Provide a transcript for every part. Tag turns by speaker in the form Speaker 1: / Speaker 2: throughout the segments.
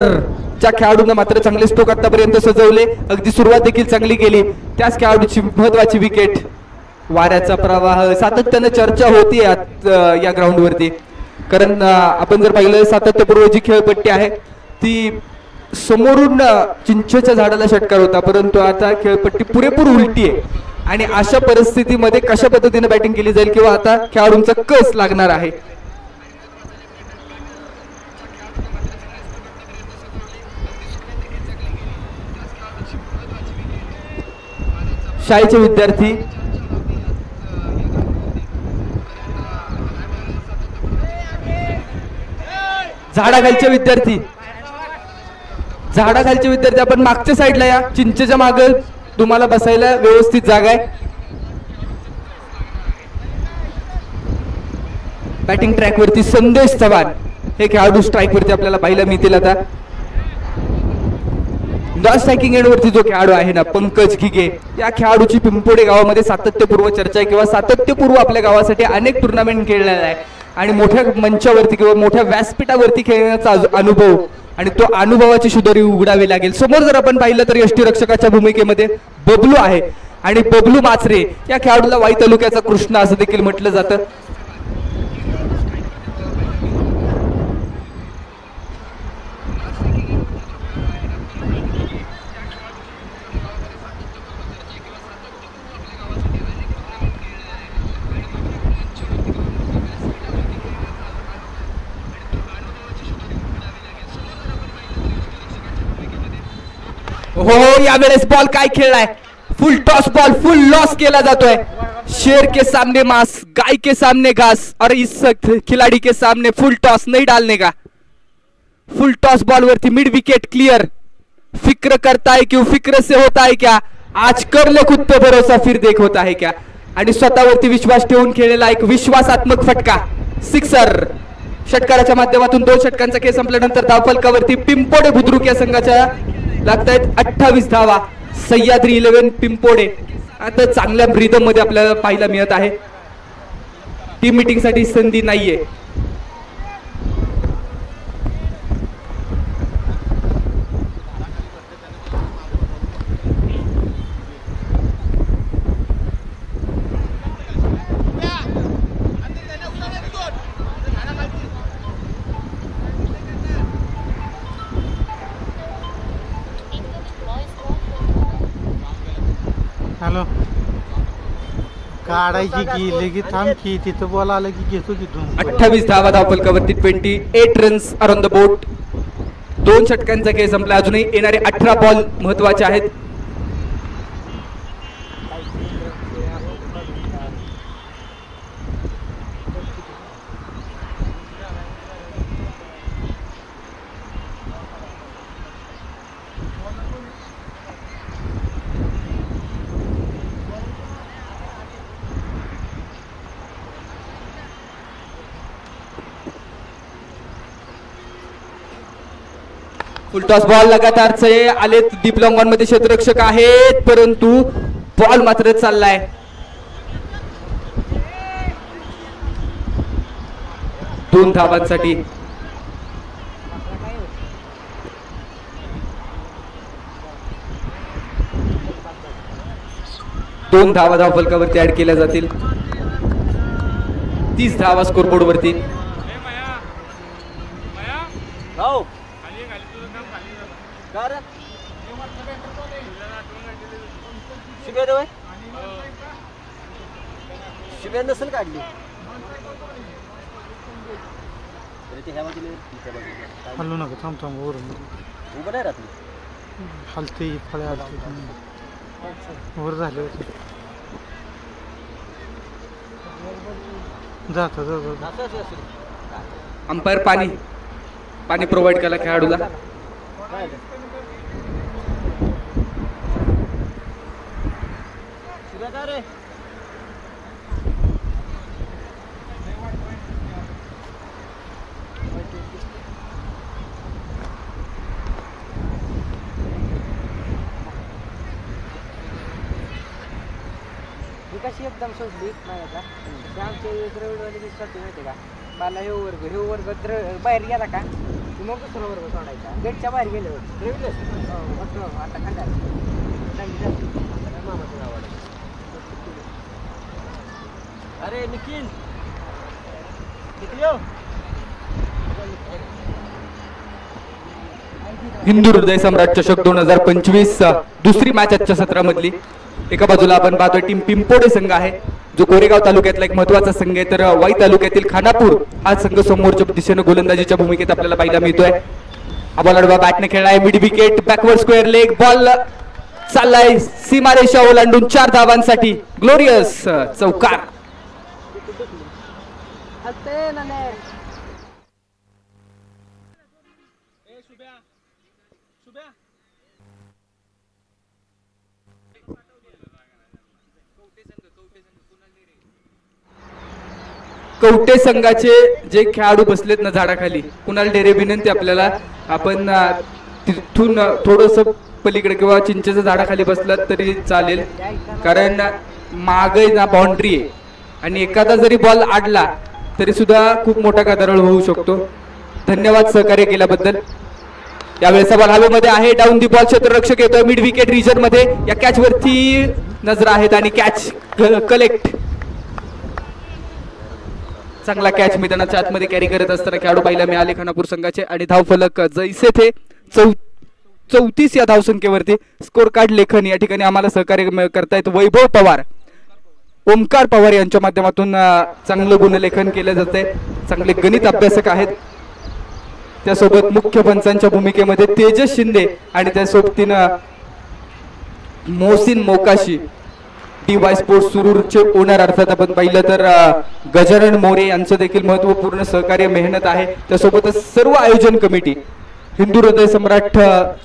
Speaker 1: ज्या खेळाडूंना मात्र चांगले स्ट्रोक आतापर्यंत सजवले, अगदी सुरुवात देखील चांगली केली, त्याच खेळाडूची महत्वाची विकेट. वाऱ्याचा प्रवाह सातत्याने चर्चा होती या ग्राउंड वरती, कारण आपण जर पाहिलं सातत्यपूर्व जी खेळपट्टी आहे ती समोरून चिंचेच्या झाडाला षटकार होता, परंतु आता खेळपट्टी पुरेपूर उलटी आहे आणि अशा परिस्थितीमध्ये कशा पद्धतीने बॅटिंग केली जाईल किंवा आता खेळाडूंचा कस लागणार आहे. शाळेचे विद्यार्थी झाडाखालचे विद्यार्थी आपण मागच्या साईडला या, चिंचेच्या मागे तुम्हाला बसायला व्यवस्थित जागा आहे. बॅटिंग ट्रॅक वरती संदेश चव्हाण हे खेळाडू स्ट्राईक वरती आपल्याला पाहायला मिळतील. आता नॉन स्ट्रायकिंग एंड वरती जो खेळाडू आहे ना पंकज घिगे, या खेळाडूची पिंपोडे गावामध्ये सातत्यपूर्व चर्चा आहे किंवा सातत्यपूर्व आपल्या गावासाठी अनेक टुर्नामेंट खेळलेला आहे आणि मोठ्या मंचावरती किंवा मोठ्या व्यासपीठावरती खेळण्याचा अनुभव आणि तो अनुभवाची शुद्धरी उघडावी लागेल. समोर जर आपण पाहिलं तर यष्टीरक्षकाच्या भूमिकेमध्ये बबलू आहे आणि बबलू माचरे या खेळाडूला वाई तालुक्याचा कृष्ण असं देखील म्हटलं जातं. हो, यावेळेस बॉल काय खेळलाय, फुल टॉस बॉल फुल लॉस केला जातोय. शेर के सामने मांस, गाय के सामने घास और इस खिलाड़ी के सामने फुल टॉस नहीं डालने का. फुल टॉस बॉल वरती मिड विकेट क्लियर. फिक्र करता है क्यों, फिक्र से होता है क्या, आज कर ले खुद पे भरोसा फिर देख होता है क्या. आणि स्वतःवरती विश्वास ठेवून खेळलेला एक विश्वासात्मक फटका, सिक्सर. षटकाराच्या माध्यमातून 2 षटकांचा खेळ संपल्यानंतर धावफलकावरती पिंपोडे बुद्रुक या संघाच्या लागतायत 28 धावा. सह्याद्री 11 पिंपोडे आता चांगल्या रिदम मध्ये आपल्याला पाहायला मिळत आहे. टीम मीटिंग साठी संधी नाहीये.
Speaker 2: हॅलो, काढायची की लगी थांब की तिथं बॉल आला की घेतो तिथून.
Speaker 1: 28 धावा धावफलकावरती 28 runs are on the board. 2 षटकांचा खेळ संपला, अजूनही येणारे 18 बॉल महत्वाचे आहेत. फुलटॉस बॉल लगातारचे आलेत. डीप लॉंग ऑन मध्ये क्षेत्ररक्षक आहेत, परंतु बॉल मात्र चाललाय. दोन धावांसाठी दोन धावा धावफलकावरती ऍड केल्या जातील. 30 धावा स्कोरबोर्ड वरती.
Speaker 3: शिव्या नसेल काढली.
Speaker 2: हल्लू नका, थांब थांब वरून
Speaker 3: उभं नाही राहत.
Speaker 2: हलते फळे हलते वर झाले होते. जात
Speaker 1: अंपायर पाणी प्रोव्हाइड केला खेळाडूला.
Speaker 3: कशी एकदम सोडली नाही का. आमचे द्रविडवाले दिसत माहिती का, मला हे वर्ग बाहेर गेला का मग दुसरा बरोबर सोडायचा गेटच्या बाहेर गेले आता खांदा मामाचं नाव अरे निखिल
Speaker 1: हिंदू हृदय सम्राट चषक 2025 दुसरी मॅच आजच्या सत्रामधली. एका बाजूला आपण पाहतोय टीम पिंपोडे संघ आहे जो कोरेगाव तालुक्यातला एक महत्वाचा संघ आहे, तर वाई तालुक्यातील खानापूर हा संघ समोरच्या दिशेने गोलंदाजीच्या भूमिकेत आपल्याला पाहायला मिळतोय. हा बॉल अडवा बॅटने खेळलाय, mid wicket, backward square leg, ball चाललाय सीमारेषा ओलांडून 4 धावांसाठी ग्लोरियस चौकार. कवटे संघाचे जे खेळाडू बसलेत ना झाडाखाली, कुणाल डेरे विनंती आपल्याला, आपण तिथून थोडस पलीकडे किंवा चिंचेच्या झाडाखाली बसलात तरी चालेल, कारण मागे ना बाउंड्री आहे आणि एखादा जरी बॉल आडला तरी सुद्धा खूप मोठा गदारोळ होऊ शकतो. धन्यवाद सहकार्य केल्याबद्दल. यावेळेस बॉल हवेमध्ये आहे, डाऊन दी बॉल, क्षेत्ररक्षक येतोय मिड विकेट रिजन मध्ये, या कॅच वरती नजर आहेत आणि कॅच कलेक्ट. चांगला कॅच मैदानाच्या आतमध्ये कॅरी करत असताना खेळाडू पाहायला मिळाले खानापूर संघाचे आणि धावफलक जैसे थे 34 या धावसंख्येवरती. स्कोर कार्ड लेखन या ठिकाणी आम्हाला सहकार्य करतायत वैभव पवार, ओमकार पवार यांच्या माध्यमातून चांगलं गुणलेखन केलं जाते. चांगले गणित अभ्यासक आहेत. त्यासोबत मुख्य पंचांच्या भूमिकेमध्ये तेजस शिंदे आणि त्यासोबतीनं मोहसिन मोकाशी, DY स्पोर्ट्स सुरूरचे ओनर अर्थात आपण पाहिलं तर गजानन मोरे यांचं देखील महत्वपूर्ण सहकार्य मेहनत आहे. त्यासोबतच सर्व आयोजन कमिटी, हिंदू हृदय सम्राट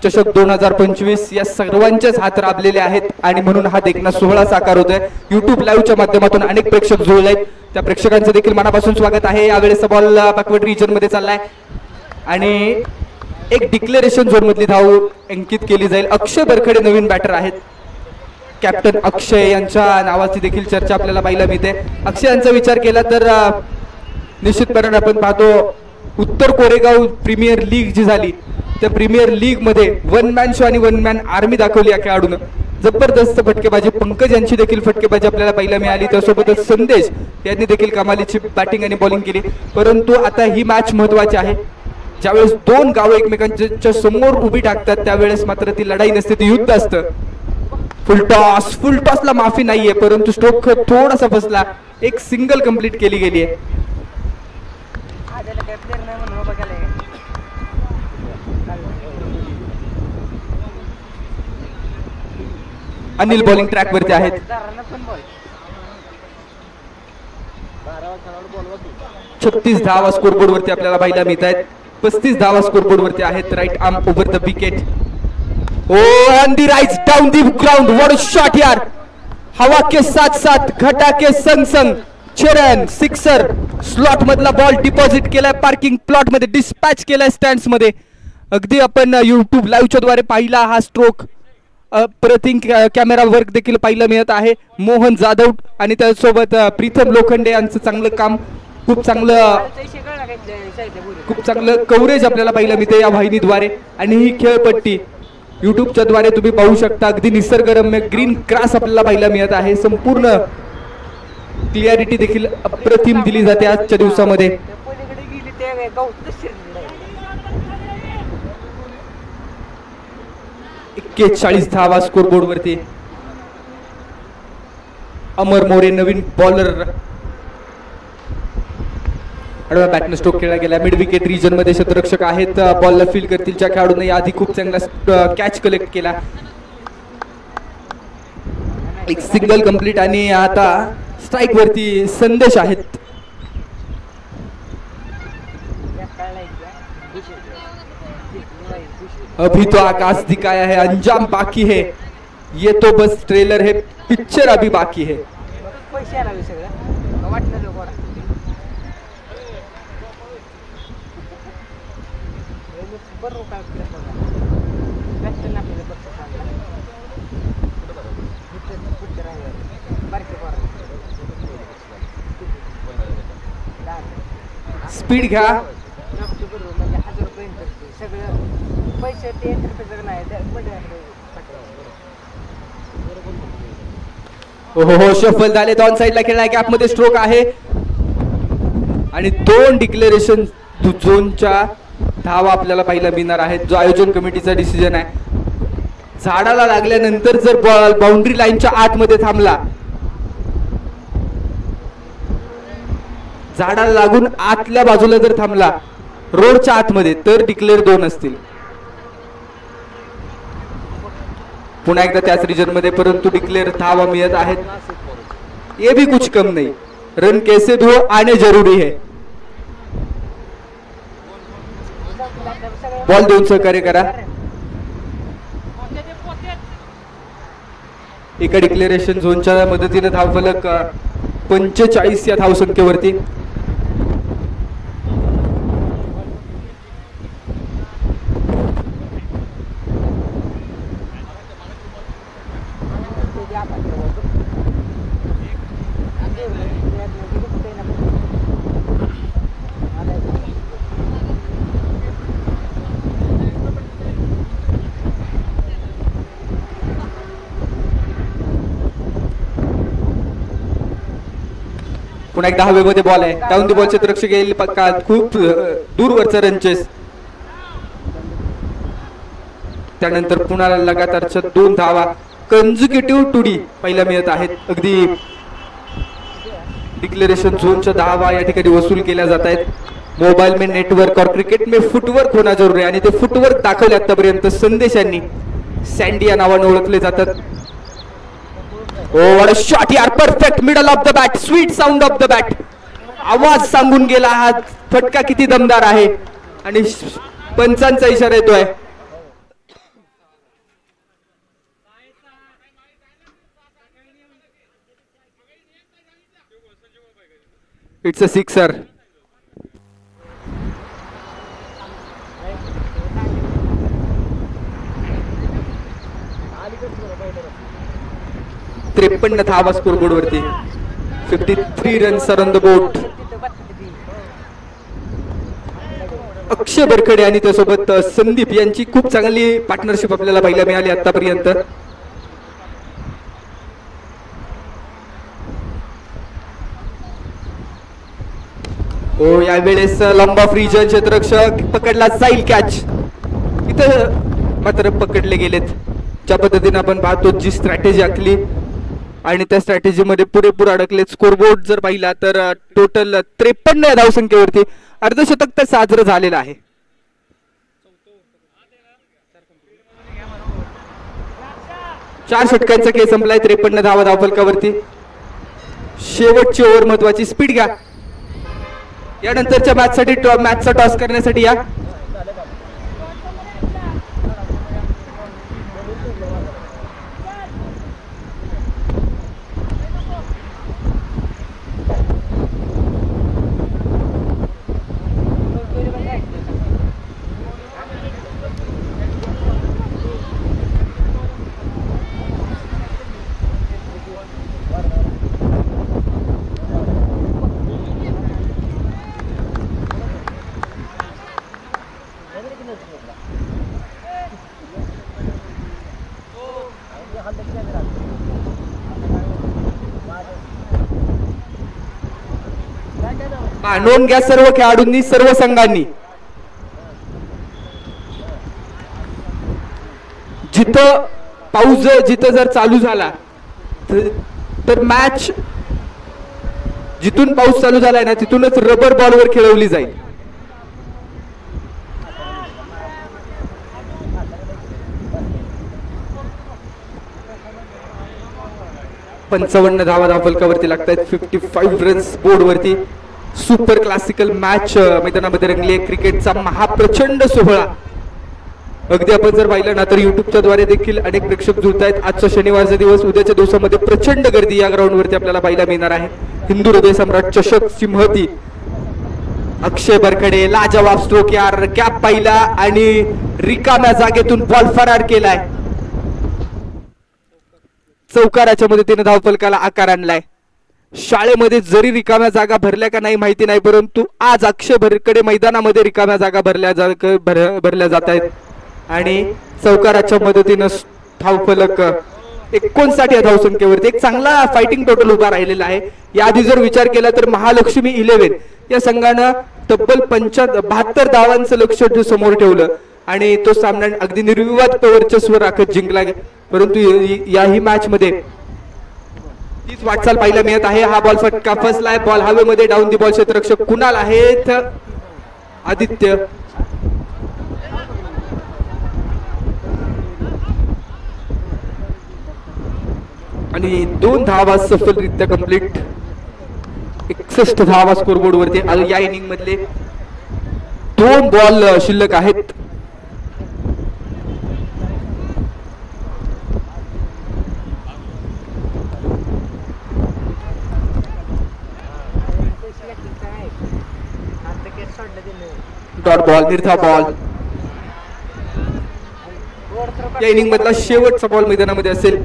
Speaker 1: चषक 2025 या सर्वांचेच हात राबलेले आहेत आणि म्हणून हा देखना सोहळा साकार होतोय. युट्यूब लाईव्हच्या माध्यमातून अनेक प्रेक्षक जुळले आहेत, त्या प्रेक्षकांचं देखील मनापासून स्वागत आहे. यावेळेस बॉल बॅकवर्ड रिजन मध्ये चाललाय आणि एक डिक्लेरेशन झोन मधली धाव अंकित केली जाईल. अक्षय बरखडे नवीन बॅटर आहेत. कॅप्टन अक्षय यांच्या नावाची देखील चर्चा आपल्याला पाहायला मिळते. अक्षय यांचा विचार केला तर निश्चितपणे आपण पाहतो उत्तर कोरेगाव प्रीमियर लीग जी झाली त्या प्रीमियर लीग मध्ये वन मॅन शो आणि वन मॅन आर्मी दाखवली या खेळाडून. जबरदस्त फटकेबाजी, पंकज यांची देखील फटकेबाजी आपल्याला पाहायला मिळाली. त्यासोबतच संदेश यांनी देखील कमालीची बॅटिंग आणि बॉलिंग केली. परंतु आता ही मॅच महत्वाची आहे. ज्यावेळेस दोन गावं एकमेकांच्या समोर उभी टाकतात त्यावेळेस मात्र ती लढाई नसते, ती युद्ध असतं. फुल टॉसला माफी नाहीये, परंतु स्ट्रोक थोडासा फसला. एक सिंगल कंप्लीट केली गेली आहे. अनिल बॉलिंग ट्रॅक वरती आहेत. 36 धावा स्कोरबोर्ड वरती आपल्याला पाहायला मिळत आहेत. 35 धावा स्कोरबोर्ड वरती आहेत. Right arm over the wicket. On the rise down the ground, what a shot यार. हवा के साथ साथ घटा के संग संग 6 रन, सिक्सर. स्लॉट मधला बॉल डिपॉझिट केलाय पार्किंग प्लॉट मध्ये, डिस्पॅच केलाय स्टँड्स मध्ये. अगदी आपण युट्यूब लाईव्हच्या द्वारे पाहिला हा स्ट्रोक. प्रतिम कॅमेरा वर्क देखील पाहायला मिळत आहे. मोहन जाधव आणि त्यासोबत प्रीतम लोखंडे यांचं चांगलं काम, खूप चांगलं कव्हरेज आपल्याला पाहायला मिळते या वाहिनीद्वारे. आणि ही खेळपट्टी युट्यूबच्या द्वारे तुम्ही पाहू शकता. अगदी निसर्गरम्य ग्रीन ग्रास आपल्याला पाहायला मिळत आहे. संपूर्ण क्लिअरिटी देखील अप्रतिम दिली जाते आजच्या दिवसामध्ये. 41 धावा स्कोरबोर्ड वरती. अमर मोरे नवीन बॉलर. आडवा बॅटने स्ट्रोक खेळला गेला. मिड विकेट रिजन मध्ये क्षेत्ररक्षक आहेत. बॉलला फील्ड करतील ज्या खेळाडूंनी आधी खूप चांगला कॅच कलेक्ट केला. एक सिंगल कंप्लीट आणि आता स्ट्राइक वरती संदेश आहेत. अभी तो आकाश दिखाया है, अंजाम बाकी है. ये तो बस ट्रेलर है, पिक्चर अभी बाकी है. स्पीड घ्या. हो शफल झाले. ऑन साइडला खेळला गॅप मध्ये स्ट्रोक आहे आणि 2 डिक्लेरेशन झोनच्या धावा आपल्याला पाहायला मिळणार आहेत, जो आयोजन कमिटीचा डिसिजन आहे. झाडाला लागल्यानंतर जर बॉल बाउंड्री लाईनच्या आतमध्ये थांबला, झाडाला लागून आतल्या बाजूला जर थांबला रोडच्या आतमध्ये, तर डिक्लेअर 2 असतील. पुन्हा एकदा त्याच रिजन मध्ये, परंतु डिक्लेअर धावा मिळत आहेत. ये भी कुछ कम नहीं, रन कैसे भी हो आने जरूरी है. बॉल देऊन सहकार्य करा. एका डिक्लेरेशन झोनच्या मदतीने धावफलक 45 या धावसंख्येवरती. पुन्हा एकदा हवेमध्ये बॉल आहे. डाऊन दी बॉल क्षेत्ररक्षक येईल पक्का, खूप दूरवरचा रनचेस. त्यानंतर पुन्हा लगातारच्या 2 धावा कन्झिक्युटिव्ह टुडी पहिल्या मिळत आहेत. अगदी डिक्लेरेशन झोनच्या धावा या ठिकाणी वसूल केल्या जात आहेत. मोबाईल में नेटवर्क और क्रिकेट में फुटवर्क होणं जरुरी आहे आणि ते फुटवर्क दाखवले आतापर्यंत संदेशांनी. सँडी या नावाने ओळखले जातात. व्हाट अ शॉट यार, perfect middle of the bat, sweet sound of the bat. आवाज सांगून गेला हा फटका किती दमदार आहे आणि पंचांचा इशारा येतोय. It's a sixer. त्रेपन्न धावा स्कोरबोर्ड वरती. 53 रन्स ऑन द बोर्ड. अक्षय बरखडे आणि त्यासोबत संदीप यांची खूप चांगली पार्टनरशिप आपल्याला पाहायला मिळाली आतापर्यंत. हो यावेळेस लॉंग ऑफ रिजन क्षेत्ररक्षक पकडला जाईल कॅच. इथं मात्र पकडले गेलेत. ज्या पद्धतीने आपण पाहतो जी स्ट्रॅटेजी आखली आणि त्या स्ट्रॅटेजी मध्ये पुरेपूर अडकले. स्कोरबोर्ड जर पाहिला तर टोटल 53 या धावसंख्येवरती अर्धशतक तर साजरं झालेलं आहे. चार षटकांचा खेळ संपलाय. 53 धावा धावफलकावरती. शेवटची ओव्हर महत्वाची. स्पीड घ्या. यानंतरच्या मॅचचा टॉस करण्यासाठी या. नोंद घ्या सर्व खेळाडूंनी, सर्व संघांनी. जिथं पाऊस जिथं जर चालू झाला तर मॅच जिथून पाऊस चालू झालाय ना तिथूनच रबर बॉलवर खेळवली जाईल. पंचावन्न धावा धावफलकावरती लागतात. 55 रन्स बोर्डवरती. सुपर क्लासिकल मॅच मैदानामध्ये रंगली. क्रिकेटचा महाप्रचंड सोहळा. अगदी आपण जर पाहिलं ना तर युट्यूबच्या द्वारे देखील अनेक प्रेक्षक जुळतायत. आजचा शनिवारचा दिवस, उद्याच्या दिवसामध्ये प्रचंड गर्दी या ग्राउंडवरती आपल्याला पाहायला मिळणार आहे. हिंदू हृदय सम्राट चषक सिंहती. अक्षय बरखडे लाजवाब स्ट्रोक यार, गॅप पाहिला आणि रिकाम्या जागेतून बॉल फरार केलाय. चौकाराच्या मदतीने धावफलकाला आकार आणलाय. शाळेमध्ये जरी रिकाम्या जागा भरल्या का नाही माहिती नाही, परंतु आज अक्षय बरखडे मैदानामध्ये रिकाम्या जागा भरल्या जात आहेत आणि चौकाराच्या मदतीनं धावफलक 59 या धावसंख्येवरती एक चांगला फायटिंग टोटल उभा राहिलेला आहे. याआधी जर विचार केला तर महालक्ष्मी 11 या संघानं तब्बल 72 धावांचं लक्ष्य समोर ठेवलं आणि तो सामना अगदी निर्विवाद वर्चस्व राखत जिंकला. परंतु याही मॅच मध्ये तीच वाटचाल पाहायला मिळत आहे. हा बॉल फटका फसलाय. बॉल हवेमध्ये डाऊन दी बॉल. क्षेत्ररक्षक कुणाल आहेत, आदित्य आणि 2 धावा सफलरित्या कंप्लीट. 61 धावा स्कोरबोर्ड वरती. या इनिंग मधले 2 बॉल शिल्लक आहेत. डॉट बॉल, निर्धाव बॉल. या इनिंग मधला शेवटचा बॉल मैदानामध्ये असेल.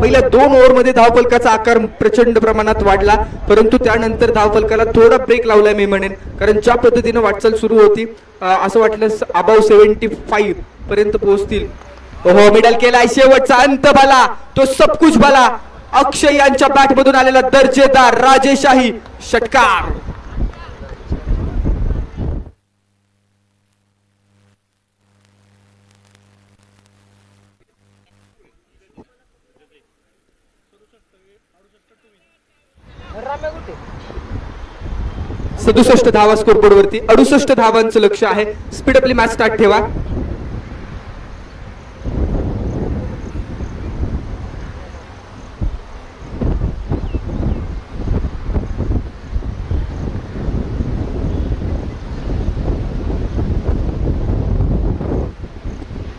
Speaker 1: पहिल्या 2 ओव्हरमध्ये धावफलकाचा आकार प्रचंड प्रमाणात वाढला, परंतु त्यानंतर धावफलकाला थोडा ब्रेक लावलाय मी म्हणेन. कारण ज्या पद्धतीने वाटचाल सुरू होती असं वाटलं अबाव 75 पर्यंत पोहोचतील. हो, मिडल केलाय. शेवटचा अंत भला, तो सबकुछ भला. अक्षय यांच्या बॅट मधून आलेला दर्जेदार राजेशाही षटकार.
Speaker 3: राम्या
Speaker 1: 67 धावा स्कोरबोर्ड वरती. 68 धावांचं लक्ष आहे. स्पीड आपली मॅच स्टार्ट ठेवा.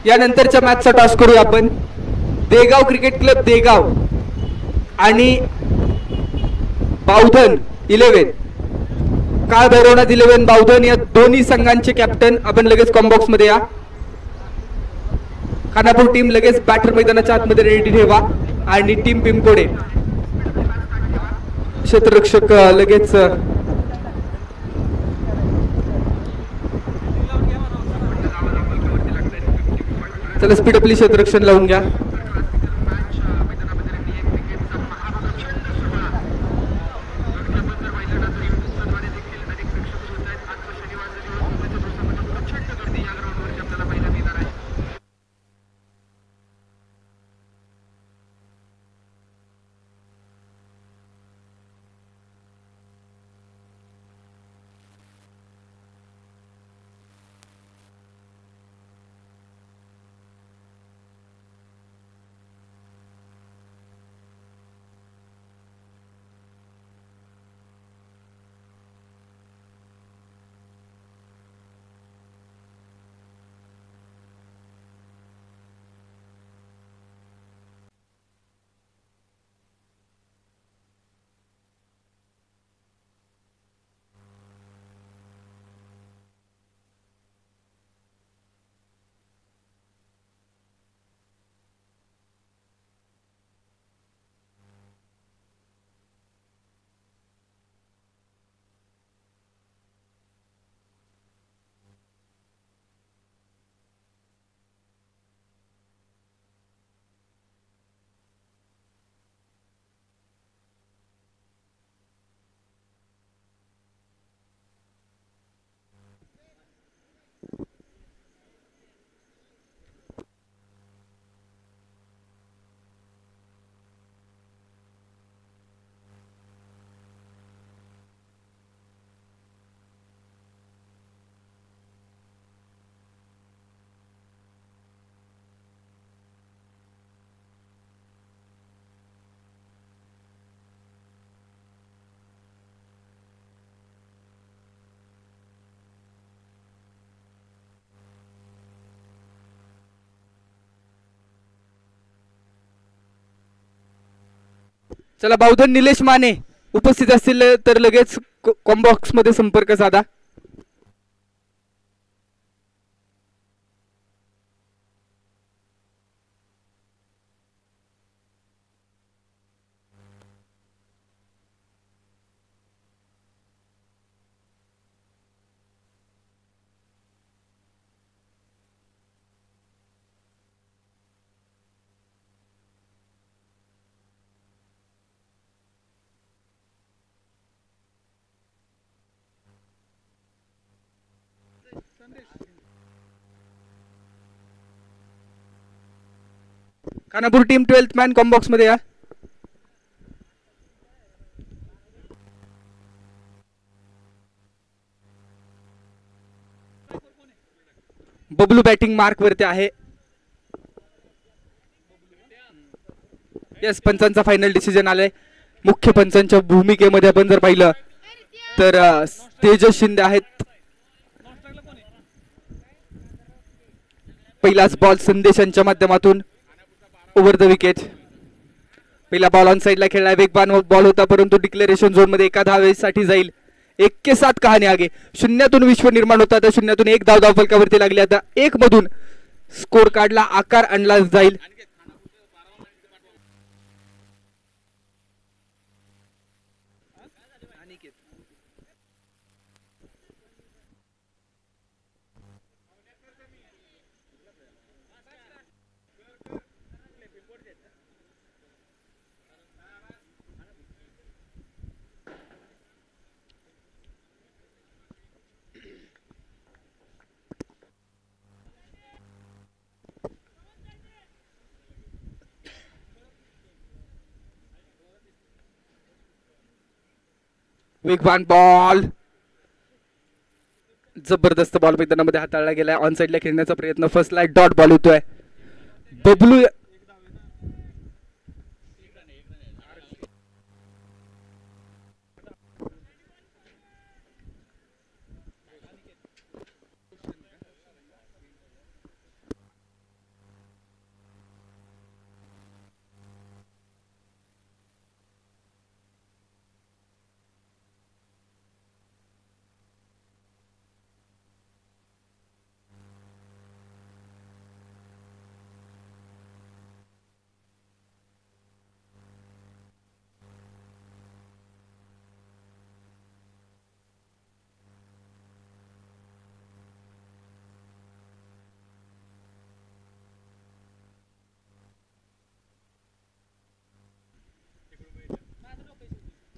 Speaker 1: यानंतरच्या मॅचचा टॉस करूया आपण. देगाव क्रिकेट क्लब देगाव आणि बावधन 11 काळ भैरवनाथ 11 बावधन या दोन्ही संघांचे कॅप्टन आपण लगेच कॉम्बॉक्स मध्ये या. खानापूर टीम लगेच बॅटर मैदानाच्या आतमध्ये रेडी ठेवा आणि टीम पिंपोडे क्षेत्ररक्षक लगेच चला स्पीड आपली क्षेत्ररक्षण लावून घ्या. चला बावधन निलेश माने उपस्थित असतील तर लगेच कॉम्बॉक्स मध्ये संपर्क साधा. Khanapur team 12th man combox मध्ये या. बबलू बॅटिंग मार्क वरती आहे. येस, पंचांचा फायनल डिसिजन आलाय. मुख्य पंचांच्या भूमिकेमध्ये आपण जर पाहिलं तर तेजस शिंदे आहेत. पहिलाच बॉल संदेश यांच्या माध्यमातून ओव्हर द विकेट. पहिला बॉल ऑन साइडला खेळला, वेगवान बॉल होता परंतु डिक्लेरेशन झोन मध्ये एका धावेसाठी जाईल. 1-7 कहाणी आगे. शून्यातून विश्व निर्माण होता, त्या शून्यातून एक धाव धावफलकावरती लागली. आता एक मधून स्कोर कार्डला आकार आणला जाईल. वेगवान बॉल, जबरदस्त बॉल मैदानामध्ये हाताळला गेलाय. ऑन साइडला खेळण्याचा प्रयत्न, फर्स्ट लाईट डॉट बॉल होतोय. बबलू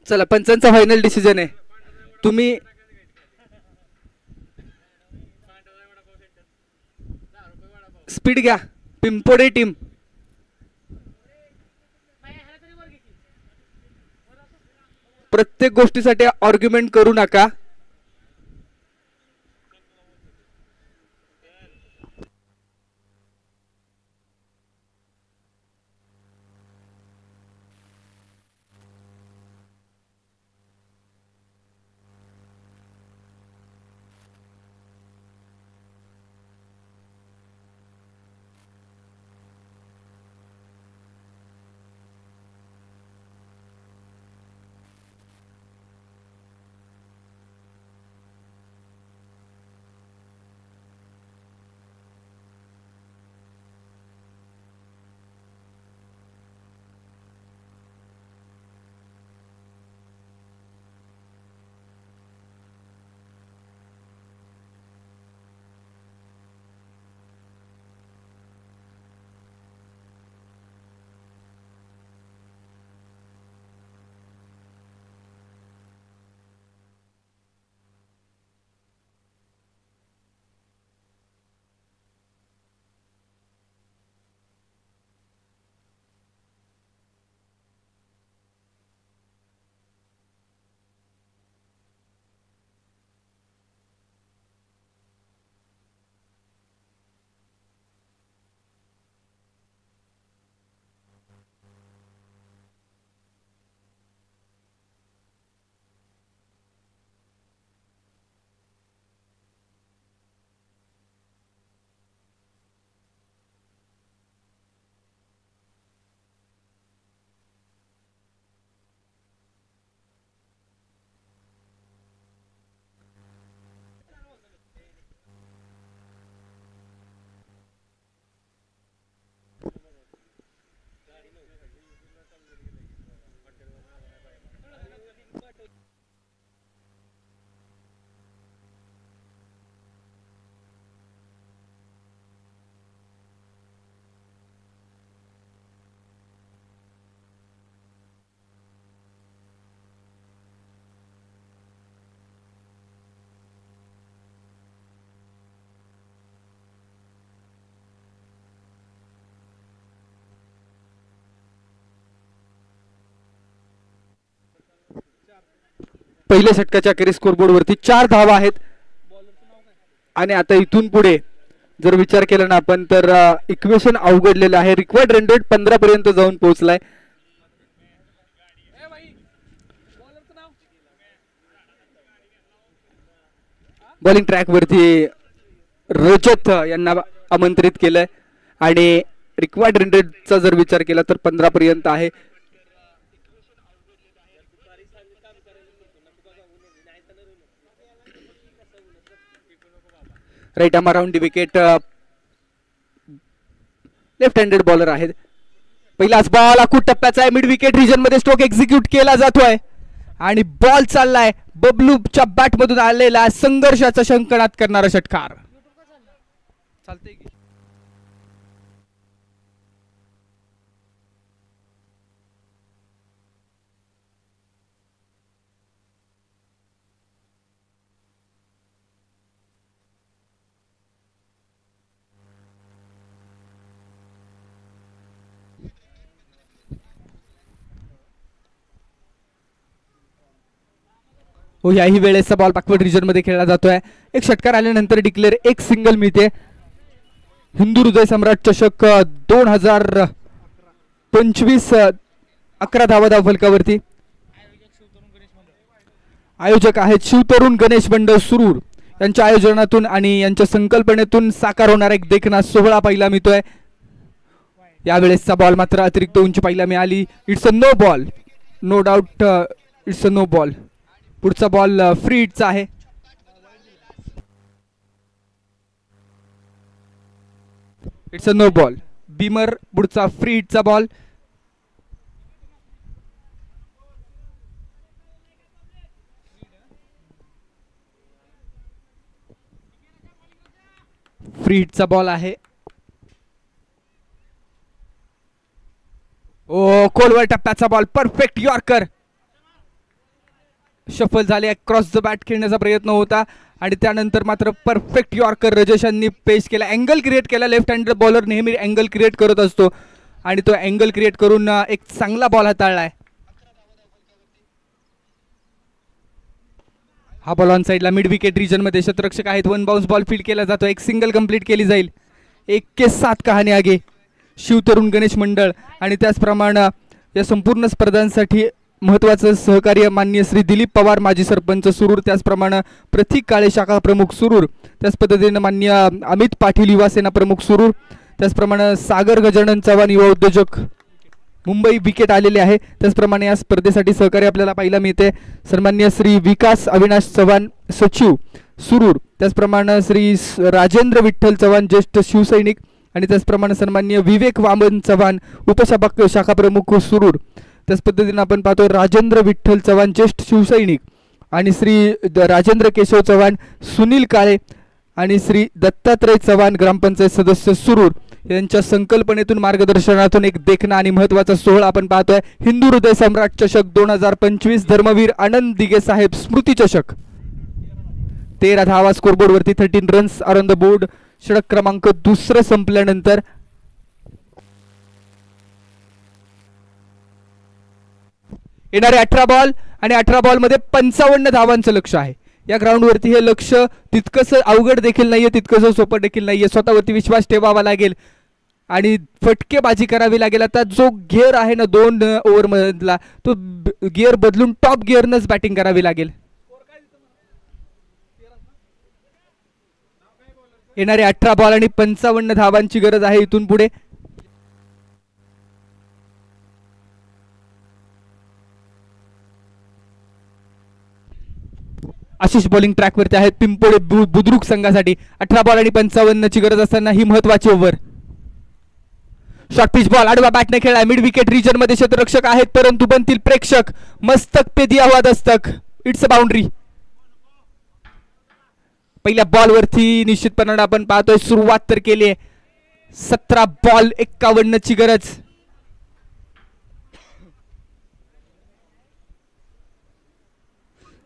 Speaker 1: चला, पंचांचा फायनल डिसिजन आहे. तुम्ही स्पीड घ्या. पिंपोडे टीम प्रत्येक गोष्टीसाठी आर्ग्युमेंट करू नका. पहिल्या षटकाच्या अखेरीस स्कोरबोर्ड वरती 4 धावा आहेत आणि आता इथून पुढे जर विचार केला ना आपण तर इक्वेशन अवघडलेलं आहे. रिक्वायर्ड रन रेट 15 पर्यंत जाऊन पोहोचलाय. बॉलिंग ट्रॅक वरती रजत यांना आमंत्रित केलंय आणि रिक्वायर्ड रन रेटचा जर विचार केला तर 15 पर्यंत आहे. Right arm around the wicket left handed bowler आहेत. पहिलाच बॉल आखूड टप्प्याचा आहे. मिड विकेट रिजन मध्ये स्ट्रोक एक्झिक्यूट केला जातोय आणि बॉल चाललाय बबलूच्या बॅट मधून आलेला संघर्षाचा शंकनात करणारा षटकार. चालतंय की हो. याही वेळेचा बॉल बॅकवर्ड रिजन मध्ये खेळला जातोय. एक षटकार आल्यानंतर डिक्लेअर एक सिंगल मिळते. हिंदू हृदय सम्राट चषक 2025 11 धावा फलकावरती. आयोजक आहेत शिवतरुण गणेश मंडळ सुरूर. यांच्या आयोजनातून आणि यांच्या संकल्पनेतून साकार होणारा एक देखणा सोहळा पाहायला मिळतोय. यावेळेसचा बॉल मात्र अतिरिक्त उंची पाहायला मिळाली. It's a no ball. No doubt it's a no ball. पुढचा बॉल फ्री हिटचा आहे. It's a no ball. Beamer पुढचा फ्री हिटचा बॉल. फ्री हिटचा बॉल आहे. ओ खोलवर टप्प्याचा बॉल. Perfect yorker. शफल झाले. क्रॉस द बॅट खेळण्याचा प्रयत्न होता आणि त्यानंतर मात्र परफेक्ट यॉर्कर रजेशांनी पेश केला. अँगल क्रिएट केला. लेफ्ट हँडेड बॉलर नेहमी अँगल क्रिएट करत असतो आणि तो अँगल क्रिएट करून एक चांगला बॉल हाताळलाय. हा बॉल ऑन साइडला मिड विकेट रिजन मध्ये क्षेत्ररक्षक आहेत. 1 बाउन्स बॉल फील्ड केला जातो. एक सिंगल कंप्लीट केली जाईल. 1-7 कहाणी आगे शिवतरुण गणेश मंडळ आणि त्याचप्रमाणे या संपूर्ण स्पर्धांसाठी महत्वाचं सहकार्य माननीय श्री दिलीप पवार माजी सरपंच सुरूर, त्याचप्रमाणे प्रतीक काळे शाखा प्रमुख सुरूर, त्याच पद्धतीने माननीय अमित पाटील युवा सेना प्रमुख सुरूर, त्याचप्रमाणे सागर गजानन चव्हाण युवा उद्योजक मुंबई विकेट आलेले आहे. त्याचप्रमाणे या स्पर्धेसाठी सहकार्य आपल्याला पाहायला मिळते सन्माननीय श्री विकास अविनाश चव्हाण सचिव सुरूर, त्याचप्रमाणे श्री राजेंद्र विठ्ठल चव्हाण ज्येष्ठ शिवसैनिक आणि त्याचप्रमाणे सन्माननीय विवेक वामन चव्हाण उपशाखा शाखा प्रमुख सुरूर. त्याच पद्धतीने आपण पाहतो राजेंद्र विठ्ठल चव्हाण ज्येष्ठ शिवसैनिक आणि श्री राजेंद्र केशव चव्हाण सुनील काळे आणि श्री दत्तात्रय चव्हाण ग्रामपंचायत सदस्य सुरूर यांच्या संकल्पनेतून मार्गदर्शनातून एक देखणा आणि महत्वाचा सोहळा आपण पाहतोय. हिंदू हृदय सम्राट चषक 2025 धर्मवीर आनंद दिगे साहेब स्मृती चषक. 13 धावा स्कोरबोर्ड वरती, 13 रन्स ऑन द बोर्ड. षटक क्रमांक दुसरं संपल्यानंतर येणारे 18 बॉल आणि 18 बॉल मध्ये 55 धावांचं लक्ष आहे. या ग्राउंड वरती हे लक्ष तितकंसं अवघड देखील नाहीये, तितकंसं सोपं देखील नाहीये. स्वतःवरती विश्वास ठेवावा लागेल आणि फटकेबाजी करावी लागेल. आता जो गिअर आहे ना 2 ओव्हर मधला, तो गिअर बदलून टॉप गिअरनच बॅटिंग करावी लागेल. येणारे 18 बॉल आणि 55 धावांची गरज आहे इथून पुढे. आशिष बॉलिंग ट्रॅक वरती आहेत पिंपोळे बुद्रुक संघासाठी. 18 बॉल आणि 55 ची गरज असताना ही महत्वाची ओव्हर. शॉर्ट पिच बॉल आडवा बॅटने खेळला. मिड विकेट रिजन मध्ये क्षेत्ररक्षक आहेत परंतु बनतील प्रेक्षक. मस्तक पे दिया हुआ दस्तक. It's a boundary. पहिल्या बॉल वरती निश्चितपणाने आपण पाहतोय सुरुवात तर केली आहे. 17 बॉल 51 ची गरज.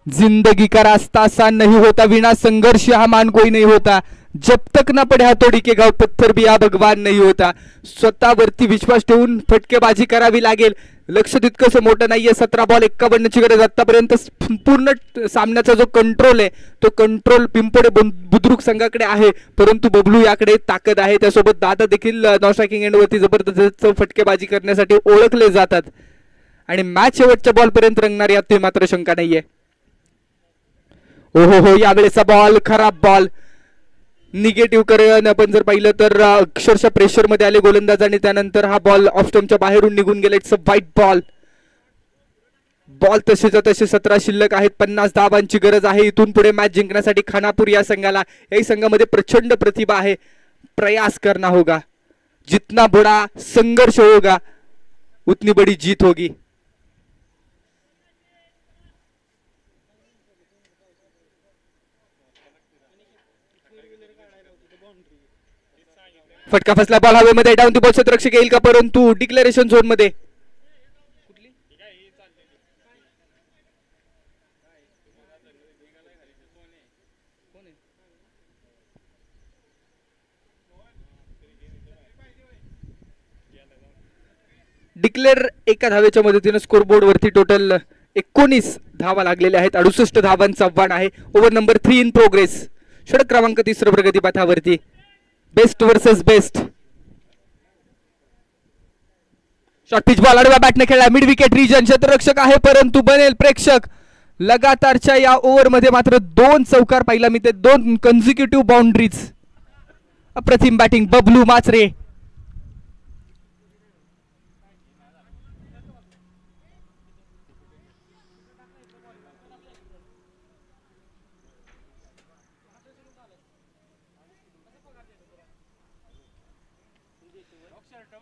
Speaker 1: जिंदगी का रास्ता आसान नहीं होता, बिना संघर्ष हा मान कोई नहीं होता, जब तक ना पडे हातोडी के गाव पत्थर भी हा भगवान नहीं होता. स्वतःवरती विश्वास ठेवून फटकेबाजी करावी लागेल. लक्ष तितकंसं मोठं नाहीये. 17 बॉल 51 ची गरज. आतापर्यंत पूर्ण सामन्याचा जो कंट्रोल आहे तो कंट्रोल पिंपोडे बुद्रुक संघाकडे आहे, परंतु बबलू याकडे ताकद आहे. त्यासोबत दादा देखील नॉन स्ट्रायकिंग एंडवरती जबरदस्त फटकेबाजी करण्यासाठी ओळखले जातात आणि मॅच शेवटच्या बॉल पर्यंत रंगणार यात मात्र शंका नाहीये. हो यावेळेचा बॉल खराब बॉल. निगेटिव्ह करून आपण जर पाहिलं तर अक्षरशः प्रेशर मध्ये आले गोलंदाज आणि त्यानंतर हा बॉल ऑफ स्टंपच्या बाहेरून निघून गेला. इट्स अ वाईट बॉल. बॉल तसेच्या तसे 17 शिल्लक आहेत. 50 धावांची गरज आहे इथून पुढे मॅच जिंकण्यासाठी खानापूर या संघाला. याही संघामध्ये प्रचंड प्रतिभा आहे. प्रयास करना होगा, जितना बड़ा संघर्ष होगा उतनी बड़ी जीत होगी. फटका फसला. बॉल हवेमध्ये. डाऊन दी बॉल क्षेत्ररक्षक येईल का, परंतु डिक्लेरेशन झोन मध्ये. डिक्लेअर एका धावेच्या मदतीने स्कोरबोर्ड वरती टोटल 19 धावा लागलेल्या आहेत. 68 धावांचा आव्हान आहे. Over number 3 in progress. षटक क्रमांक 3 प्रगतीपथावरती. Best versus best. Short pitch ball आडव्या बॅटने खेळला. Mid wicket region. क्षेत्ररक्षक आहे परंतु बनेल प्रेक्षक. लगातारच्या या ओव्हर मध्ये मात्र 2 चौकार पाहिला मी, ते 2 कन्झिक्युटिव्ह बाउंड्रीज. अप्रतिम बॅटिंग बबलू माचरे.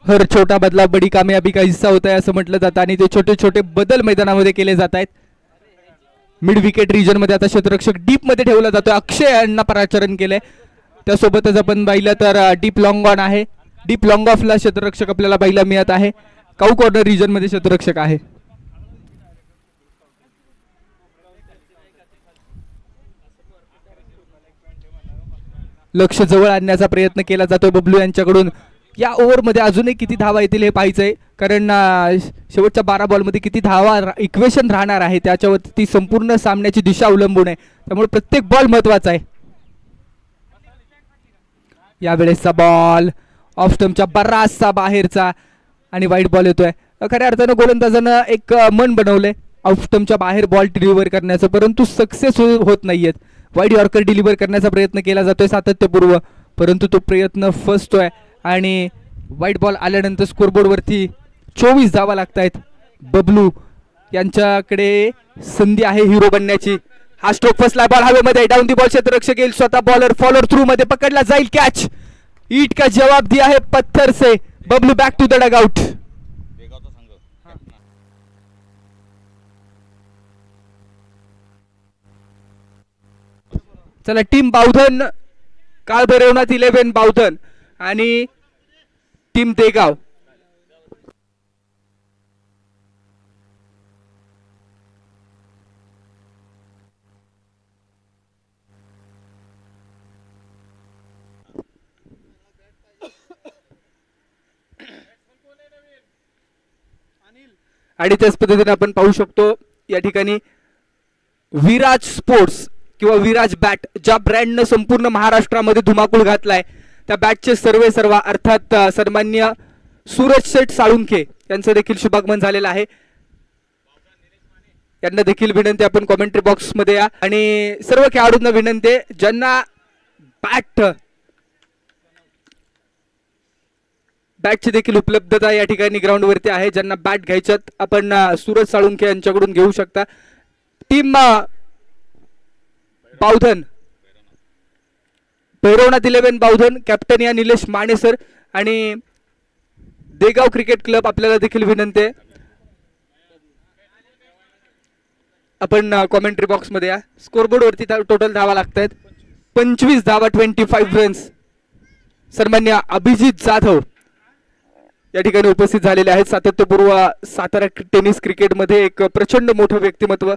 Speaker 1: हर छोटा बदलाव बड़ी कामयाबी का हिस्सा होता है असं म्हटलं जातं आणि ते छोटे छोटे बदल मैदानामध्ये केले जात आहेत. मिड विकेट रिजन मध्ये आता क्षेत्ररक्षक डीप मध्ये ठेवला जातोय. अक्षय यांना पराचरण केलंय. त्यासोबतच आपण पाहिलं तर डीप लॉंग ऑन आहे. डीप लॉंग ऑफला क्षेत्ररक्षक आपल्याला पाहायला मिळत आहे. काऊ कॉर्नर रिजन मध्ये क्षेत्ररक्षक आहे. लक्ष जवळ आणण्याचा प्रयत्न केला जातोय बबलू यांच्याकडून. या ओव्हर मध्ये अजूनही किती धावा येतील हे पाहायचंय, कारण शेवटच्या 12 बॉल मध्ये किती धावा इक्वेशन राहणार आहे त्याच्यावरती ती संपूर्ण सामन्याची दिशा अवलंबून आहे. त्यामुळे प्रत्येक बॉल महत्वाचा आहे. यावेळेसचा बॉल ऑफ स्टंपच्या बराचसा बाहेरचा आणि वाईट बॉल येतोय. खऱ्या अर्थानं गोलंदाजानं एक मन बनवलंय ऑफ स्टंपच्या बाहेर बॉल डिलिव्हर करण्याचं, परंतु सक्सेस होत नाहीयेत. वाईट यॉर्कर डिलिव्हर करण्याचा प्रयत्न केला जातोय सातत्यपूर्व, परंतु तो प्रयत्न फसतोय आणि वाईट बॉल आल्यानंतर स्कोरबोर्ड वरती 24 धावा लागतायत. बबलू यांच्याकडे संधी आहे हिरो बनण्याची. हा स्ट्रोक फसला. बॉल हवेमध्ये. डाऊन दी बॉल क्षेत्ररक्षक येईल. स्वतः बॉलर फॉलोअर थ्रू मध्ये पकडला जाईल. कॅच. ईट का जवाब दिया है पत्थर से. Bablu back to the dugout. चला टीम बावधन काळ भरवण्यात 11 बावधन आणि टीम देगाव. आणि त्याच पद्धतीने आपण पाहू शकतो या ठिकाणी विराज स्पोर्ट्स किंवा विराज बॅट ज्या ब्रँडनं संपूर्ण महाराष्ट्रामध्ये धुमाकूळ घातलाय त्या बॅटचे सर्व अर्थात सन्मान्य सूरज शेठ साळुंखे यांचं देखील शुभागमन झालेलं आहे. यांना देखील विनंती आपण कॉमेंट्री बॉक्स मध्ये या आणि सर्व खेळाडूंना विनंती ज्यांना बॅटची देखील उपलब्धता या ठिकाणी ग्राउंड वरती आहे. ज्यांना बॅट घ्यायच्यात आपण सूरज साळुंखे यांच्याकडून घेऊ शकता. टीम बावधन भैरवनाथ 11 बावधन कॅप्टन या निलेश माने सर आणि देगाव क्रिकेट क्लब आपल्याला देखील विनंती आहे आपण कॉमेंट्री बॉक्स मध्ये या. स्कोरबोर्ड वरती टोटल धावा लागतायत 25 धावा 25 रन्स. सन्मान्य अभिजित जाधव या ठिकाणी उपस्थित झालेले आहेत. सातत्यपूर्व सातारा टेनिस क्रिकेट मध्ये एक प्रचंड मोठं व्यक्तिमत्व.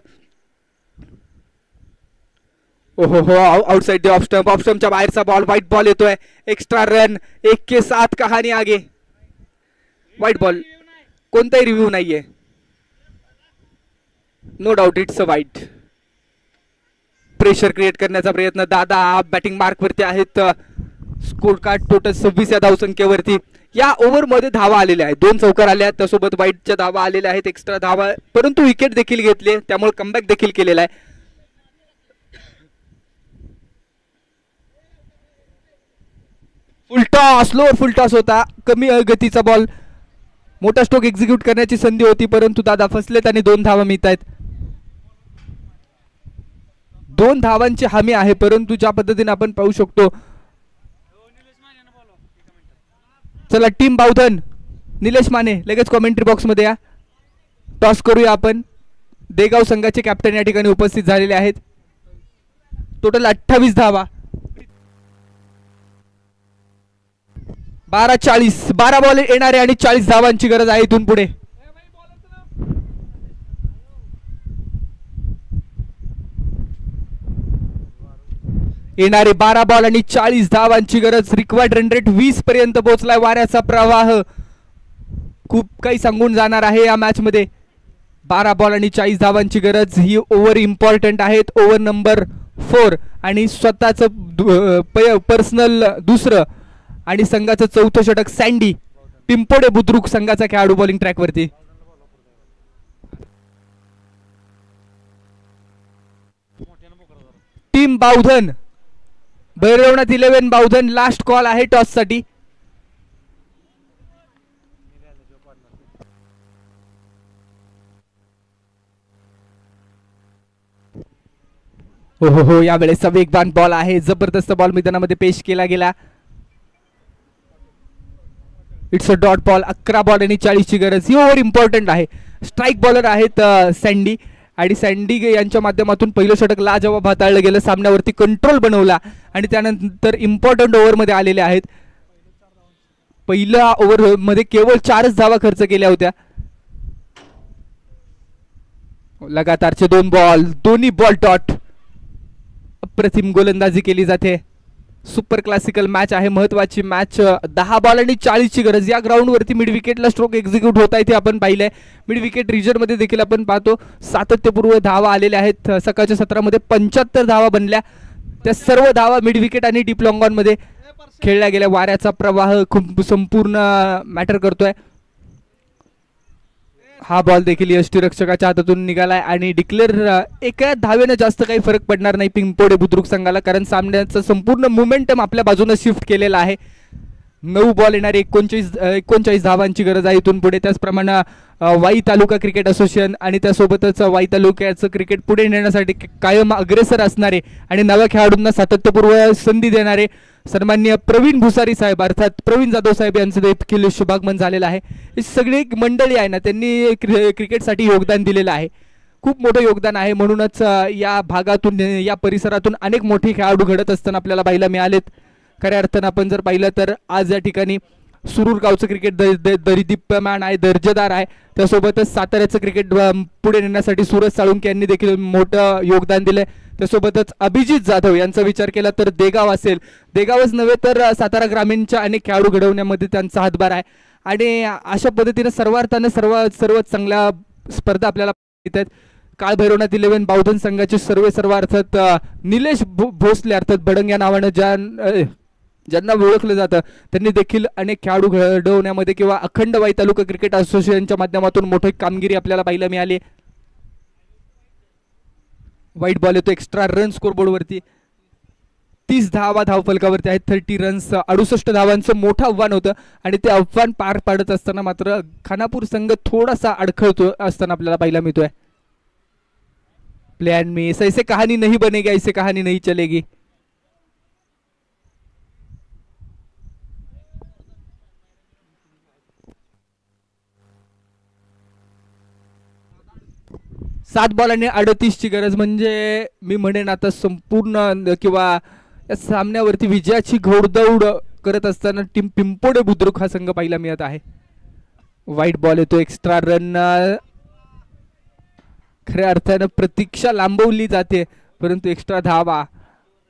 Speaker 1: ओहो आउटसाइड द ऑफ स्टंपच्या बाहेरचा बॉल. व्हाईट बॉल येतोय. एक्स्ट्रा रन 1 के साथ कहानी आगे. व्हाईट बॉल कोणताही रिव्ह्यू नाहीये. नो डाऊट इट्स अ वाईट. प्रेशर क्रिएट करण्याचा प्रयत्न. दादा बॅटिंग मार्क वरती आहेत. स्कोर कार्ड टोटल 26 या धावसंख्येवरती. या ओव्हरमध्ये धावा आलेल्या आहेत, 2 चौकार आल्या आहेत, त्यासोबत वाईटच्या धावा आलेल्या आहेत, एक्स्ट्रा धावा, परंतु विकेट देखील घेतली, त्यामुळे कमबॅक देखील केलेला आहे. फुलटॉस, स्लोअर फुलटॉस होता, कमी गतीचा बॉल. मोठा स्ट्रोक एक्झिक्यूट करण्याची संधी होती, परंतु दादा फसलेत आणि 2 धावा मिळत आहेत. 2 धावांची हमी आहे, परंतु ज्या पद्धतीने आपण पाहू शकतो. चला टीम बावधन, निलेश माने लगेच कॉमेंट्री बॉक्स मध्ये या. टॉस करूया आपण. देगाव संघाचे कॅप्टन या ठिकाणी उपस्थित झालेले आहेत. टोटल 28 धावा. 12 बॉल येणारे आणि 40 धावांची गरज आहे इथून पुढे. येणारे 12 बॉल आणि 40 धावांची गरज. रिक्वायर्ड रन रेट 20 पर्यंत पोहोचलाय. वाऱ्याचा प्रवाह खूप काही सांगून जाणार आहे या मॅच मध्ये. 12 बॉल आणि 40 धावांची गरज. ही ओव्हर इम्पॉर्टंट आहेत. ओव्हर नंबर 4 आणि स्वतःच पर्सनल दुसरं आणि संघाचं 4थं षटक. सँडी पिंपोडे बुद्रुक संघाचा खेळाडू बॉलिंग ट्रॅक वरती. Team Bavdhan, Bhairavnath 11 Bavdhan, last call आहे टॉस साठी. हो यावेळेस वेगवान बॉल आहे. जबरदस्त बॉल मैदानामध्ये पेश केला गेला. It's a dot ball. 11 ball आणि 40 ची गरज. ही ओव्हर इम्पॉर्टंट आहे. स्ट्राईक बॉलर आहेत सँडी, आणि सँडी यांच्या माध्यमातून पहिलं षटक लाजवाब हाताळलं गेलं. सामन्यावरती कंट्रोल बनवला आणि त्यानंतर इम्पॉर्टंट ओव्हर मध्ये आलेले आहेत. पहिल्या ओव्हर मध्ये केवळ 4च धावा खर्च केल्या होत्या. लगातारचे 2 बॉल, दोन्ही बॉल डॉट. अप्रतिम गोलंदाजी केली जाते. सुपर क्लासिकल मॅच आहे, महत्वाची मॅच. 10 बॉल आणि 40 ची गरज. या ग्राउंड वरती मिड विकेटला स्ट्रोक एक्झिक्यूट होता इथे आपण पाहिलंय. मिड विकेट रिजन मध्ये देखील आपण पाहतो सातत्यपूर्व धावा आलेल्या आहेत. सकाळच्या सत्रामध्ये 75 धावा बनल्या. त्या सर्व धावा मिड विकेट आणि डीप लॉंग ऑन मध्ये खेळल्या गेल्या. वाऱ्याचा प्रवाह खूप संपूर्ण मॅटर करतोय. हा बॉल देखील यष्टीरक्षकाच्या हातातून निघालाय आणि डिक्लेअर. एका धावेनं जास्त काही फरक पडणार नाही पिंपोडे बुद्रुक संघाला, कारण सामन्याचं संपूर्ण मोमेंटम आपल्या बाजूने शिफ्ट केलेला आहे. 9 बॉल येणारे 39 धावांची गरज आहे इथून पुढे. त्याचप्रमाणे वाई तालुका क्रिकेट असोसिएशन आणि त्यासोबतच वाई तालुक्याचं क्रिकेट पुढे नेण्यासाठी कायम अग्रेसर असणारे आणि नव्या खेळाडूंना सातत्यपूर्व संधी देणारे सन्माननीय प्रवीण भुसारी साहेब अर्थात प्रवीण जाधव साहेब यांचं देखील शुभागमन झालेलं आहे. ही सगळी मंडळी आहे ना, त्यांनी क्रिकेटसाठी योगदान दिलेलं आहे. खूप मोठं योगदान आहे. म्हणूनच या भागातून या परिसरातून अनेक मोठे खेळाडू घडत असताना आपल्याला पाहायला मिळालेत. खऱ्या अर्थानं आपण जर पाहिलं तर आज या ठिकाणी सुरूर गावचं क्रिकेट दरिदीप्यमान आहे, दर्जेदार आहे. त्यासोबतच साताऱ्याचं क्रिकेट पुढे नेण्यासाठी सूरज साळुंके यांनी देखील मोठं योगदान दिलंय. त्यासोबतच अभिजित जाधव यांचा विचार केला तर देगाव असेल, देगावच नव्हे तर सातारा ग्रामीणच्या अनेक खेळाडू घडवण्यामध्ये त्यांचा हातभार आहे. आणि अशा पद्धतीने सर्वार्थाने सर्व चांगल्या स्पर्धा आपल्याला येत आहेत. काळ भैरवनाथ 11 बावधन संघाचे सर्व अर्थात निलेश भोसले अर्थात भडंग या नावानं ज्यांना ओळखलं जातं, त्यांनी देखील अनेक खेळाडू घडवण्यामध्ये किंवा अखंड वाई तालुका क्रिकेट असोसिएशनच्या माध्यमातून मोठी कामगिरी आपल्याला पाहायला मिळाली. वाईट बॉल येतो एक्स्ट्रा रन स्कोरबोर्ड वरती. 30 धावा धावफलकावरती आहेत. 30 रन्स. 68 धावांचं मोठं आव्हान होतं आणि ते आव्हान पार पाडत असताना मात्र खानापूर संघ थोडासा अडखळतो असताना आपल्याला पाहायला मिळतोय. प्लॅन मी ऐसे कहानी नहीं बनेगी, ऐसे कहानी नहीं चलेगी. सात बॉल आणि 38 ची गरज. म्हणजे मी म्हणेन आता संपूर्ण किंवा या सामन्यावरती विजयाची घोडदौड करत असताना टीम पिंपोडे बुद्रुक हा संघ पाहायला मिळत आहे. वाईट बॉल येतो एक्स्ट्रा रन. खऱ्या अर्थानं प्रतीक्षा लांबवली जाते, परंतु एक्स्ट्रा धावा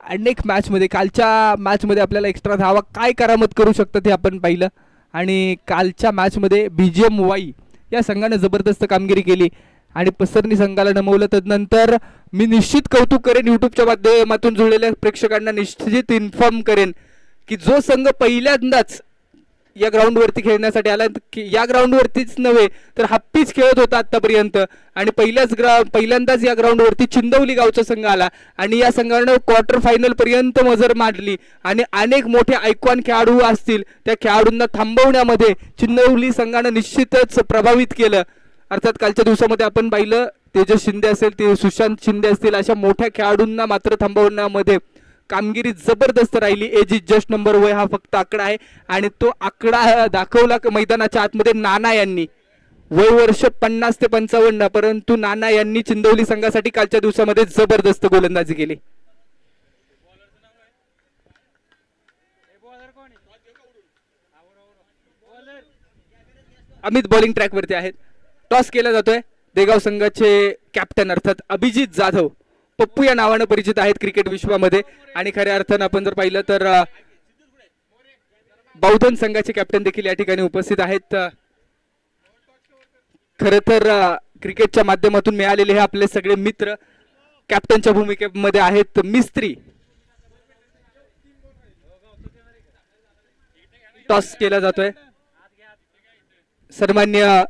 Speaker 1: अनेक मॅचमध्ये, कालच्या मॅचमध्ये आपल्याला एक्स्ट्रा धावा काय करामत करू शकतात हे आपण पाहिलं. आणि कालच्या मॅचमध्ये BGM वाई या संघाने जबरदस्त कामगिरी केली. आणि पसरणी संघाला नमवलं. तदनंतर मी निश्चित कौतुक करेन, युट्यूबच्या माध्यमातून जुळलेल्या प्रेक्षकांना निश्चित इन्फॉर्म करेन की जो संघ पहिल्यांदाच या ग्राउंडवरती खेळण्यासाठी आला, या ग्राउंडवरतीच नव्हे तर हप्पीच खेळत होता आतापर्यंत, आणि पहिल्यांदाच या ग्राउंडवरती चिंदवली गावचा संघ आला आणि या संघानं क्वार्टर फायनल पर्यंत मजर मारली आणि अनेक मोठे आयकॉन खेळाडू असतील त्या खेळाडूंना थांबवण्यामध्ये चिंदवली संघानं निश्चितच प्रभावित केलं. अर्थात कालच्या दिवसामध्ये आपण पाहिलं तेजस शिंदे असेल, ते सुशांत शिंदे असतील, अशा मोठ्या खेळाडूंना मात्र थांबवण्यामध्ये कामगिरी जबरदस्त राहिली. एज इज जस्ट नंबर वय हा फक्त आकडा आहे आणि तो आकडा दाखवला मैदानाच्या आतमध्ये नाना यांनी. वय वर्ष 50 ते 55, परंतु नाना यांनी चिंदवली संघासाठी कालच्या दिवसामध्ये जबरदस्त गोलंदाजी केली. अमित बॉलिंग ट्रॅक वरती आहेत. टॉस केला जातोय. देगाव संघाचे कॅप्टन अर्थात अभिजित जाधव, पप्पू या नावानं परिचित आहेत क्रिकेट विश्वामध्ये, आणि खऱ्या अर्थानं आपण जर पाहिलं तर बौद्धन संघाचे कॅप्टन देखील या ठिकाणी उपस्थित आहेत. खरं तर क्रिकेटच्या माध्यमातून मिळालेले हे आपले सगळे मित्र कॅप्टनच्या भूमिकेमध्ये आहेत. मिस्त्री. टॉस केला जातोय. सन्मान्य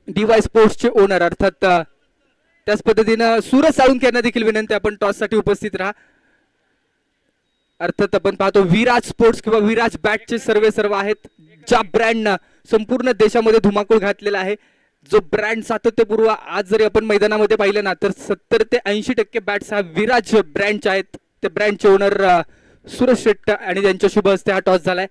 Speaker 1: डीवाय स्पोर्ट्सचे ओनर अर्थात त्याच पद्धतीनं सूरज साळुंखे यांना देखील विनंती, आपण टॉस साठी उपस्थित राहा. अर्थात आपण पाहतो विराज स्पोर्ट्स किंवा विराज बॅटचे सर्व आहेत, ज्या ब्रँडनं संपूर्ण देशामध्ये धुमाकूळ घातलेला आहे, जो ब्रँड सातत्यपूर्व आज जरी आपण मैदानामध्ये पाहिलं ना तर 70 ते 80% बॅट्स हा विराज ब्रँडचे आहेत. ते ब्रँडचे ओनर सूरज शेट्टी आणि त्यांच्या शुभ हस्ते हा टॉस झालाय.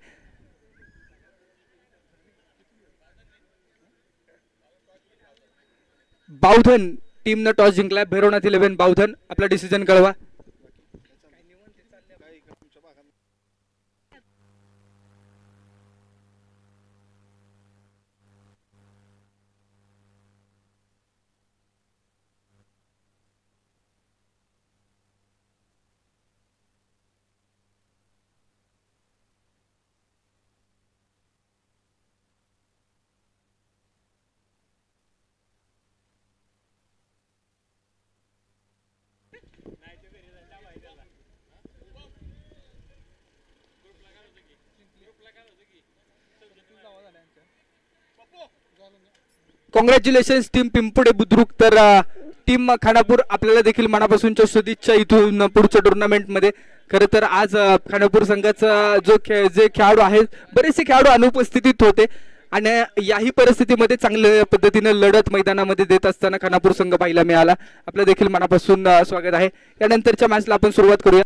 Speaker 1: बावधन टीमनं टॉस जिंकलाय. भैरवनाथ 11 बावधन. आपला डिसिजन कळवा. Congratulations team Pimpude Budruk. तर टीम खानापूर आपल्याला देखील मनापासूनच्या शुभेच्छा इथून पुढच्या टुर्नामेंट मध्ये. खरं तर आज खानापूर संघाचा जे खेळाडू आहेत, बरेचसे खेळाडू अनुपस्थितीत होते आणि याही परिस्थितीमध्ये चांगल्या पद्धतीने लढत मैदानामध्ये देत असताना खानापूर संघ पाहायला मिळाला. आपलं देखील मनापासून स्वागत आहे. यानंतरच्या मॅचला आपण सुरुवात करूया.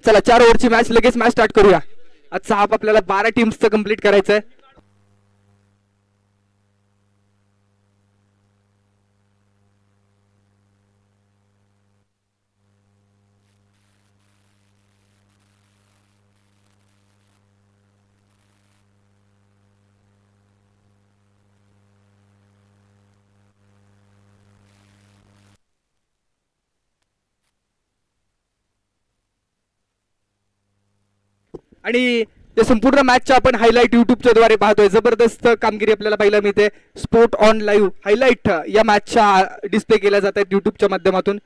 Speaker 1: चला 4 ओव्हरची मॅच, लगेच मॅच स्टार्ट करूया. आजचा हाफ आपल्याला 12 टीम्सचं कंप्लीट करायचं आहे. आणि ते संपूर्ण मॅचच्या आपण हायलाइट युट्यूबच्या द्वारे पाहतोय. जबरदस्त कामगिरी आपल्याला पाहायला मिळते. स्पोर्ट ऑन लाईव्ह हायलाइट या मॅचच्या डिस्प्ले केल्या जात आहेत युट्यूबच्या माध्यमातून.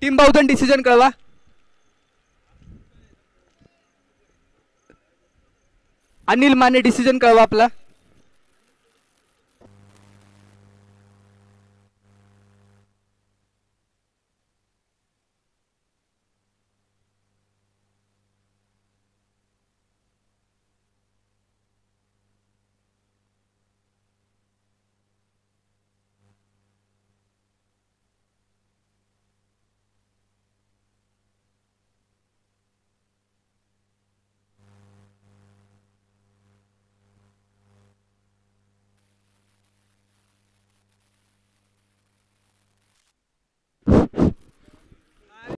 Speaker 1: टीम बावधन डिसिजन कळवा. अनिल माने डिसिजन कळवा आपला.